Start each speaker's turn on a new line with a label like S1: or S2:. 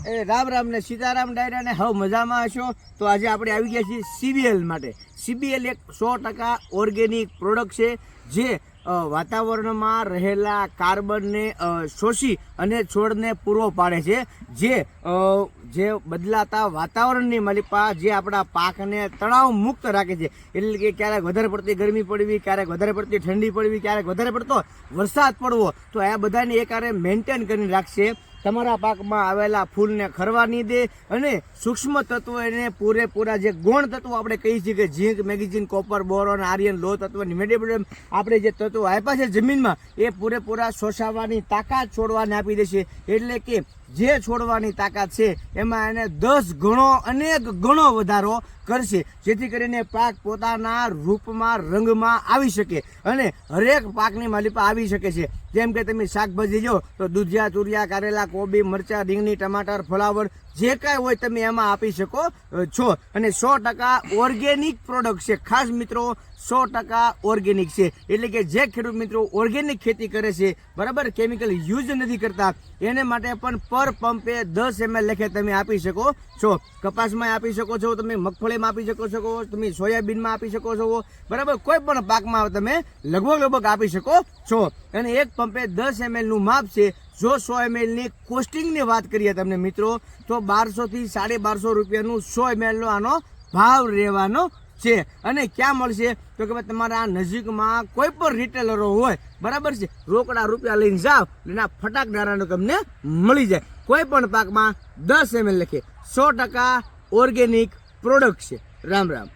S1: એ રામ રામ ને સીતારામ ડાયરા ને હવે મજામાં હશો. તો આજે આપણે આવી ગયા છીએ CBL માટે. CBL એક 100% ઓર્ગેનિક પ્રોડક્ટ છે જે વાતાવરણમાં રહેલા કાર્બનને શોષી અને છોડને પૂરો પાડે છે, જે બદલાતા વાતાવરણની માલિપા જે આપણા પાકને તણાવ મુક્ત રાખે છે. એટલે કે ક્યારેક વધારે પડતી ગરમી પડવી, ક્યારેક વધારે પડતી ઠંડી પડવી, ક્યારેક વધારે પડતો વરસાદ પડવો, તો આ બધાને એકારે મેન્ટેન કરીને રાખશે. તમારા પાકમાં આવેલા ફૂલને ખરવા નહીં દે અને સૂક્ષ્મ તત્વો એને પૂરેપૂરા જે ગૌણ તત્વો આપણે કહીએ છીએ કે ઝીંક, મેગ્નેશિયમ, કોપર, બોરોન, આયર્ન, લોહ તત્વ, મેગ્નેશિયમ, આપણે જે તત્વો આપ્યા છે જમીનમાં એ પૂરેપૂરા શોષાવવાની તાકાત છોડવાને આપી દેશે. એટલે કે જે છોડવાની તાકાત છે એમાં એને 10 ગણો અનેક ગણો વધારો કરશે, જેથી કરીને પાક પોતાના રૂપમાં રંગમાં આવી શકે અને હરેક પાકની માલિપા આવી શકે છે. જેમ કે તમે શાકભાજી જો તો દૂધિયા, તુરિયા, કારેલા, કોબી, મરચાં, રીંગણી, ટમાટર, ફ્લાવર જે કાંઈ હોય તમે એમાં આપી શકો છો. અને 100% ઓર્ગેનિક પ્રોડક્ટ છે. ખાસ મિત્રો 100% ઓર્ગેનિક છે. એટલે કે જે ખેડૂત મિત્રો ઓર્ગેનિક ખેતી કરે છે, બરાબર, કેમિકલ યુઝ નથી કરતા, એને માટે પણ પર પંપે 10 ml લેખે તમે આપી શકો છો. કપાસમાં આપી શકો છો, તમે મગફળીમાં આપી શકો છો, તમે સોયાબીનમાં આપી શકો છો, બરાબર, કોઈ પણ પાકમાં તમે લગભગ આપી શકો છો. અને એક પંપે 10 ml નું માપ છે. જો 100 ml ની કોસ્ટિંગની વાત કરીએ તમને મિત્રો તો 1200 થી 1250 રૂપિયાનું 100 ml નો આનો ભાવ રહેવાનો છે. અને ક્યાં મળશે તો કે તમારા નજીકમાં કોઈ પણ રિટેલરો હોય, બરાબર છે, રોકડા રૂપિયા લઈને જાઓ એના ફટાકડારાનો તમને મળી જાય. કોઈ પણ પાકમાં 10 ml લખે 100% ઓર્ગેનિક પ્રોડક્ટ છે. રામ રામ.